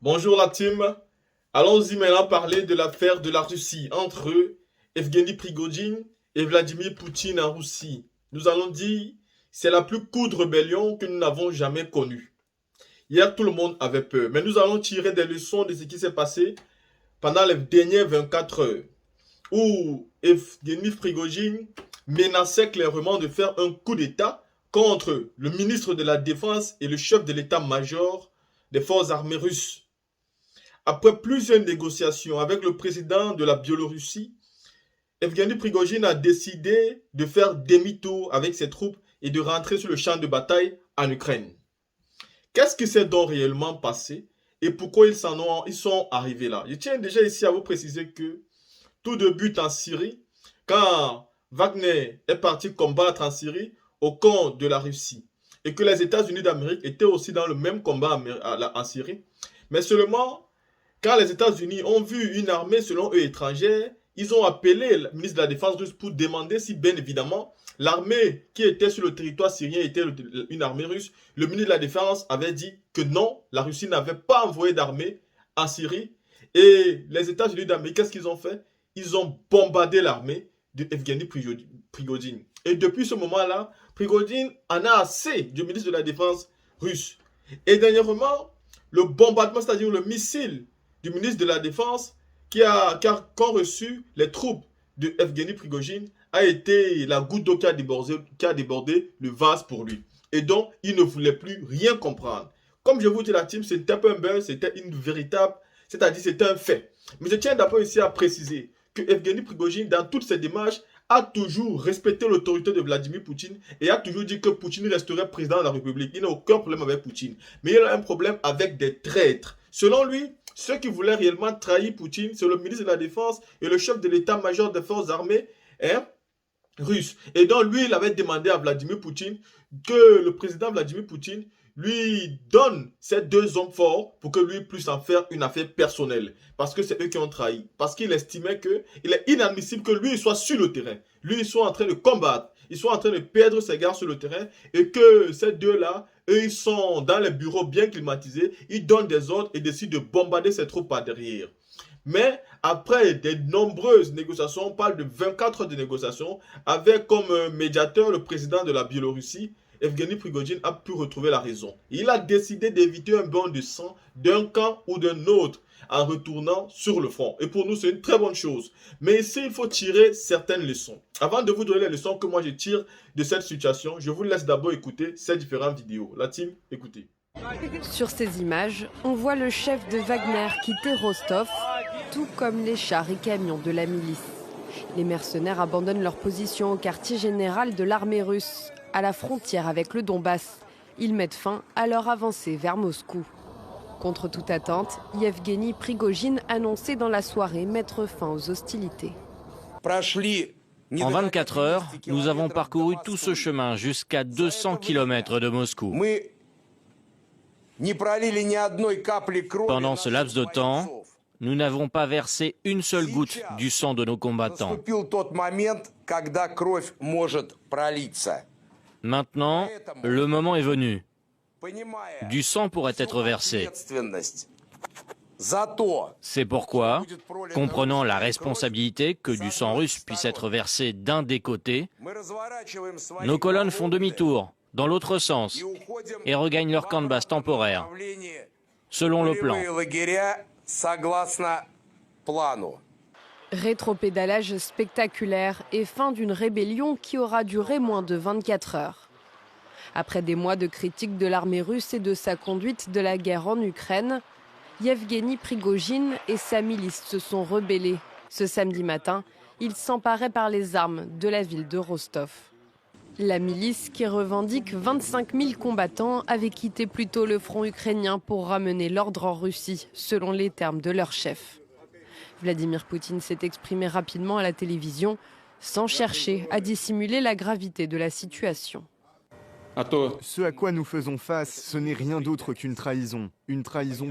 Bonjour la team. Allons-y maintenant parler de l'affaire de la Russie entre Evgeny Prigojine et Vladimir Poutine en Russie. Nous allons dire c'est la plus courte rébellion que nous n'avons jamais connue. Hier, tout le monde avait peur, mais nous allons tirer des leçons de ce qui s'est passé pendant les dernières 24 heures, où Evgeny Prigojine menaçait clairement de faire un coup d'État contre le ministre de la Défense et le chef de l'état-major des forces armées russes. Après plusieurs négociations avec le président de la Biélorussie, Evgeny Prigojine a décidé de faire demi-tour avec ses troupes et de rentrer sur le champ de bataille en Ukraine. Qu'est-ce qui s'est donc réellement passé et pourquoi ils sont arrivés là? Je tiens déjà ici à vous préciser que tout débute en Syrie quand Wagner est parti combattre en Syrie au compte de la Russie et que les États-Unis d'Amérique étaient aussi dans le même combat en Syrie. Mais seulement quand les États-Unis ont vu une armée, selon eux, étrangère, ils ont appelé le ministre de la Défense russe pour demander si, bien évidemment, l'armée qui était sur le territoire syrien était une armée russe. Le ministre de la Défense avait dit que non, la Russie n'avait pas envoyé d'armée en Syrie. Et les États-Unis d'Amérique, qu'est-ce qu'ils ont fait? Ils ont bombardé l'armée de Evgeny Prigojine. Et depuis ce moment-là, Prigojine en a assez du ministre de la Défense russe. Et dernièrement, le bombardement, c'est-à-dire le missile du ministre de la Défense qu'ont reçu les troupes de Evgeny Prigojine a été la goutte d'eau qui a débordé le vase pour lui. Et donc, il ne voulait plus rien comprendre. Comme je vous dis, la team, c'était pas un buzz, c'était une véritable, c'est-à-dire c'était un fait. Mais je tiens d'abord ici à préciser que Evgeny Prigojine, dans toutes ses démarches, a toujours respecté l'autorité de Vladimir Poutine et a toujours dit que Poutine resterait président de la République. Il n'a aucun problème avec Poutine. Mais il a un problème avec des traîtres. Selon lui, ceux qui voulaient réellement trahir Poutine, c'est le ministre de la Défense et le chef de l'état-major des forces armées russe. Et donc, lui, il avait demandé à Vladimir Poutine que le président Vladimir Poutine lui donne ces deux hommes forts pour que lui puisse en faire une affaire personnelle. Parce que c'est eux qui ont trahi. Parce qu'il estimait qu'il est inadmissible que lui soit sur le terrain. Lui, il soit en train de combattre. Il soit en train de perdre ses gars sur le terrain. Et que ces deux-là, eux, ils sont dans les bureaux bien climatisés. Ils donnent des ordres et décident de bombarder ses troupes par derrière. Mais après de nombreuses négociations, on parle de 24 heures de négociations, avec comme médiateur le président de la Biélorussie, Evgeny Prigojine a pu retrouver la raison. Il a décidé d'éviter un bain de sang d'un camp ou d'un autre en retournant sur le front. Et pour nous, c'est une très bonne chose. Mais ici, il faut tirer certaines leçons. Avant de vous donner les leçons que moi je tire de cette situation, je vous laisse d'abord écouter ces différentes vidéos. La team, écoutez. Sur ces images, on voit le chef de Wagner quitter Rostov, tout comme les chars et camions de la milice. Les mercenaires abandonnent leur position au quartier général de l'armée russe, à la frontière avec le Donbass. Ils mettent fin à leur avancée vers Moscou. Contre toute attente, Yevgeny Prigojine annonçait dans la soirée mettre fin aux hostilités. En 24 heures, nous avons parcouru tout ce chemin jusqu'à 200 km de Moscou. Pendant ce laps de temps, nous n'avons pas versé une seule goutte du sang de nos combattants. Maintenant, le moment est venu. Du sang pourrait être versé. C'est pourquoi, comprenant la responsabilité que du sang russe puisse être versé d'un des côtés, nos colonnes font demi-tour dans l'autre sens et regagnent leur camp de base temporaire, selon le plan. Rétropédalage spectaculaire et fin d'une rébellion qui aura duré moins de 24 heures. Après des mois de critiques de l'armée russe et de sa conduite de la guerre en Ukraine, Yevgeny Prigojine et sa milice se sont rebellés. Ce samedi matin, ils s'emparaient par les armes de la ville de Rostov. La milice, qui revendique 25 000 combattants, avait quitté plus tôt le front ukrainien pour ramener l'ordre en Russie, selon les termes de leur chef. Vladimir Poutine s'est exprimé rapidement à la télévision, sans chercher à dissimuler la gravité de la situation. Ce à quoi nous faisons face, ce n'est rien d'autre qu'une trahison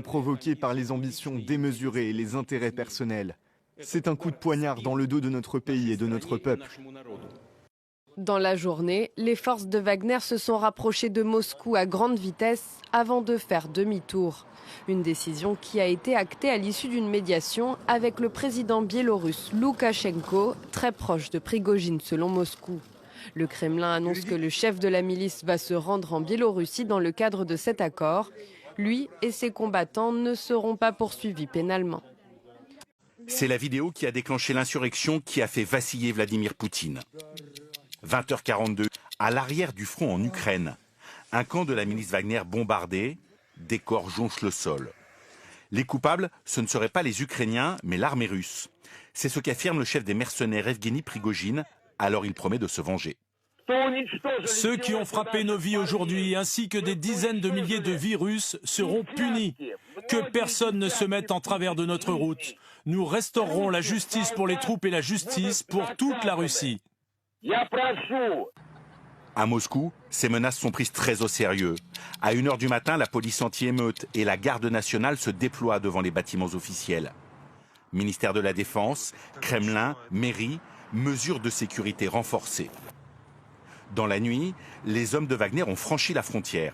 provoquée par les ambitions démesurées et les intérêts personnels. C'est un coup de poignard dans le dos de notre pays et de notre peuple. Dans la journée, les forces de Wagner se sont rapprochées de Moscou à grande vitesse avant de faire demi-tour. Une décision qui a été actée à l'issue d'une médiation avec le président biélorusse Loukachenko, très proche de Prigojine selon Moscou. Le Kremlin annonce que le chef de la milice va se rendre en Biélorussie dans le cadre de cet accord. Lui et ses combattants ne seront pas poursuivis pénalement. C'est la vidéo qui a déclenché l'insurrection qui a fait vaciller Vladimir Poutine. 20h42, à l'arrière du front en Ukraine, un camp de la milice Wagner bombardé, des corps jonchent le sol. Les coupables, ce ne seraient pas les Ukrainiens, mais l'armée russe. C'est ce qu'affirme le chef des mercenaires Evgeny Prigojine, alors il promet de se venger. Ceux qui ont frappé nos vies aujourd'hui, ainsi que des dizaines de milliers de vies russes, seront punis. Que personne ne se mette en travers de notre route. Nous restaurerons la justice pour les troupes et la justice pour toute la Russie. À Moscou, ces menaces sont prises très au sérieux. À 1h du matin, la police anti-émeute et la garde nationale se déploient devant les bâtiments officiels. Ministère de la Défense, Kremlin, mairie, mesures de sécurité renforcées. Dans la nuit, les hommes de Wagner ont franchi la frontière.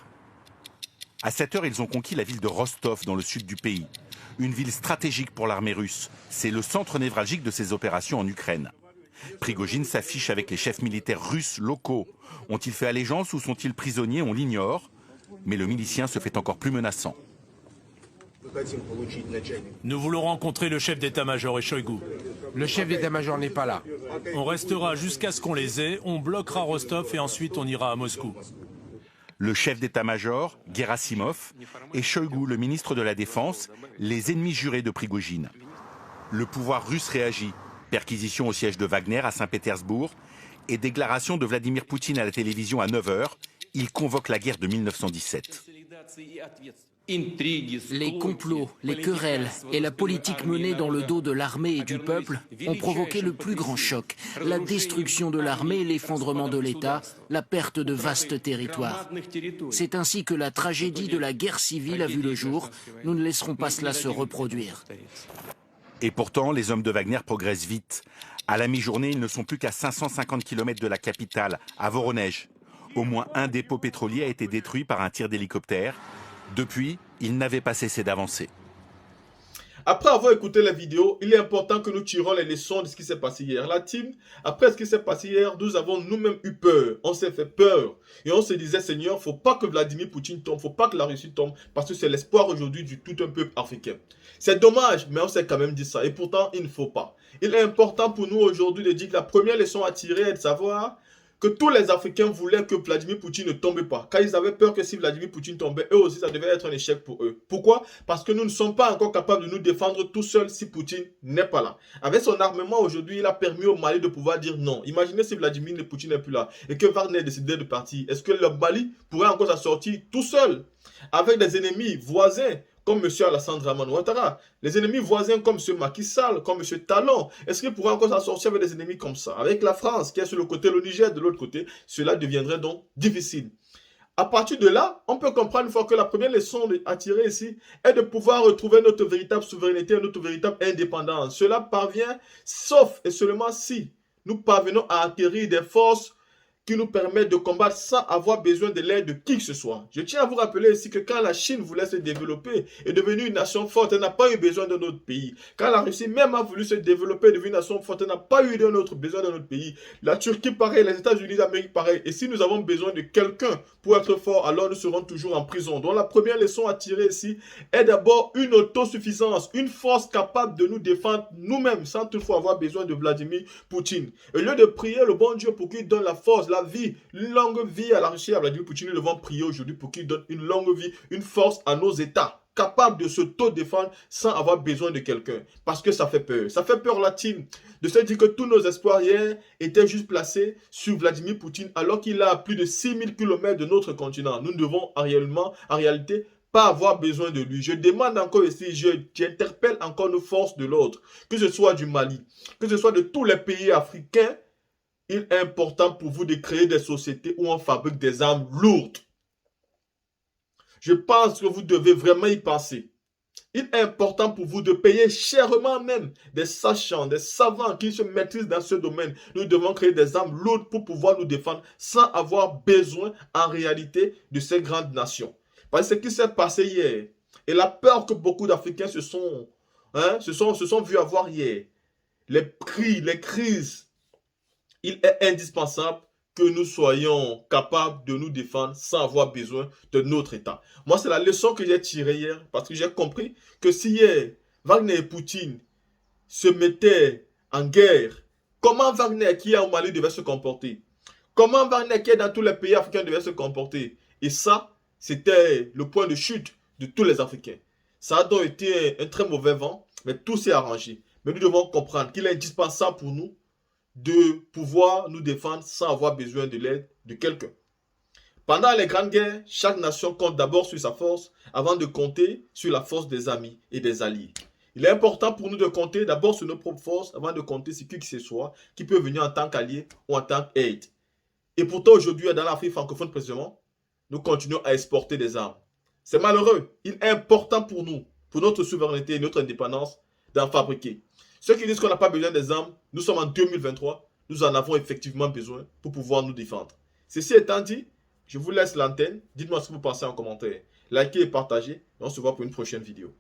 À 7h, ils ont conquis la ville de Rostov, dans le sud du pays. Une ville stratégique pour l'armée russe. C'est le centre névralgique de ses opérations en Ukraine. Prigojine s'affiche avec les chefs militaires russes locaux. Ont-ils fait allégeance ou sont-ils prisonniers? On l'ignore. Mais le milicien se fait encore plus menaçant. Nous voulons rencontrer le chef d'état-major et Shoigu. Le chef d'état-major n'est pas là. On restera jusqu'à ce qu'on les ait, on bloquera Rostov et ensuite on ira à Moscou. Le chef d'état-major, Gerasimov, et Shoigu, le ministre de la Défense, les ennemis jurés de Prigojine. Le pouvoir russe réagit. Perquisition au siège de Wagner à Saint-Pétersbourg et déclaration de Vladimir Poutine à la télévision à 9h. Il convoque la guerre de 1917. Les complots, les querelles et la politique menée dans le dos de l'armée et du peuple ont provoqué le plus grand choc, la destruction de l'armée et l'effondrement de l'État, la perte de vastes territoires. C'est ainsi que la tragédie de la guerre civile a vu le jour. Nous ne laisserons pas cela se reproduire. Et pourtant, les hommes de Wagner progressent vite. À la mi-journée, ils ne sont plus qu'à 550 km de la capitale, à Voronezh. Au moins un dépôt pétrolier a été détruit par un tir d'hélicoptère. Depuis, ils n'avaient pas cessé d'avancer. Après avoir écouté la vidéo, il est important que nous tirons les leçons de ce qui s'est passé hier. La team, après ce qui s'est passé hier, nous avons nous-mêmes eu peur. On s'est fait peur. Et on se disait, Seigneur, faut pas que Vladimir Poutine tombe, faut pas que la Russie tombe, parce que c'est l'espoir aujourd'hui du tout un peuple africain. C'est dommage, mais on s'est quand même dit ça. Et pourtant, il ne faut pas. Il est important pour nous aujourd'hui de dire que la première leçon à tirer est de savoir que tous les Africains voulaient que Vladimir Poutine ne tombe pas. Car ils avaient peur que si Vladimir Poutine tombait, eux aussi, ça devait être un échec pour eux. Pourquoi? Parce que nous ne sommes pas encore capables de nous défendre tout seuls si Poutine n'est pas là. Avec son armement aujourd'hui, il a permis au Mali de pouvoir dire non. Imaginez si Vladimir Poutine n'est plus là et que Wagner décidait de partir. Est-ce que le Mali pourrait encore s'en sortir tout seul avec des ennemis voisins comme M. Alassane Dramane Ouattara, les ennemis voisins comme M. Macky Sall, comme M. Talon, est-ce qu'il pourrait encore s'en sortir avec des ennemis comme ça? Avec la France qui est sur le côté, le Niger de l'autre côté, cela deviendrait donc difficile. À partir de là, on peut comprendre une fois que la première leçon à tirer ici est de pouvoir retrouver notre véritable souveraineté, notre véritable indépendance. Cela parvient sauf et seulement si nous parvenons à acquérir des forces qui nous permettent de combattre sans avoir besoin de l'aide de qui que ce soit. Je tiens à vous rappeler ici que quand la Chine voulait se développer et devenir une nation forte, elle n'a pas eu besoin de notre pays. Quand la Russie même a voulu se développer et devenir une nation forte, elle n'a pas eu besoin de notre pays. La Turquie pareil, les États-Unis d'Amérique pareil. Et si nous avons besoin de quelqu'un pour être fort, alors nous serons toujours en prison. Donc la première leçon à tirer ici est d'abord une autosuffisance, une force capable de nous défendre nous-mêmes sans toutefois avoir besoin de Vladimir Poutine. Au lieu de prier le bon Dieu pour qu'il donne la force, la vie, une longue vie à la Russie, à Vladimir Poutine, nous devons prier aujourd'hui pour qu'il donne une longue vie, une force à nos États, capables de s'auto-défendre sans avoir besoin de quelqu'un. Parce que ça fait peur. Ça fait peur, la team, de se dire que tous nos espoirs hier étaient juste placés sur Vladimir Poutine, alors qu'il a à plus de 6000 km de notre continent. Nous ne devons en réalité, pas avoir besoin de lui. Je demande encore ici, j'interpelle encore nos forces de l'ordre, que ce soit du Mali, que ce soit de tous les pays africains. Il est important pour vous de créer des sociétés où on fabrique des armes lourdes. Je pense que vous devez vraiment y penser. Il est important pour vous de payer chèrement même des sachants, des savants qui se maîtrisent dans ce domaine. Nous devons créer des armes lourdes pour pouvoir nous défendre sans avoir besoin en réalité de ces grandes nations. Parce que ce qui s'est passé hier et la peur que beaucoup d'Africains se sont vus avoir hier, les prix, les crises, il est indispensable que nous soyons capables de nous défendre sans avoir besoin de notre État. Moi, c'est la leçon que j'ai tirée hier parce que j'ai compris que si hier, Wagner et Poutine se mettaient en guerre, comment Wagner qui est au Mali devait se comporter? Comment Wagner qui est dans tous les pays africains devait se comporter? Et ça, c'était le point de chute de tous les Africains. Ça a donc été un très mauvais vent, mais tout s'est arrangé. Mais nous devons comprendre qu'il est indispensable pour nous de pouvoir nous défendre sans avoir besoin de l'aide de quelqu'un. Pendant les grandes guerres, chaque nation compte d'abord sur sa force avant de compter sur la force des amis et des alliés. Il est important pour nous de compter d'abord sur nos propres forces avant de compter sur qui que ce soit qui peut venir en tant qu'allié ou en tant qu'aide. Et pourtant aujourd'hui, dans l'Afrique francophone précisément, nous continuons à exporter des armes. C'est malheureux. Il est important pour nous, pour notre souveraineté et notre indépendance, d'en fabriquer. Ceux qui disent qu'on n'a pas besoin des armes, nous sommes en 2023, nous en avons effectivement besoin pour pouvoir nous défendre. Ceci étant dit, je vous laisse l'antenne. Dites-moi ce que vous pensez en commentaire. Likez et partagez. Et on se voit pour une prochaine vidéo.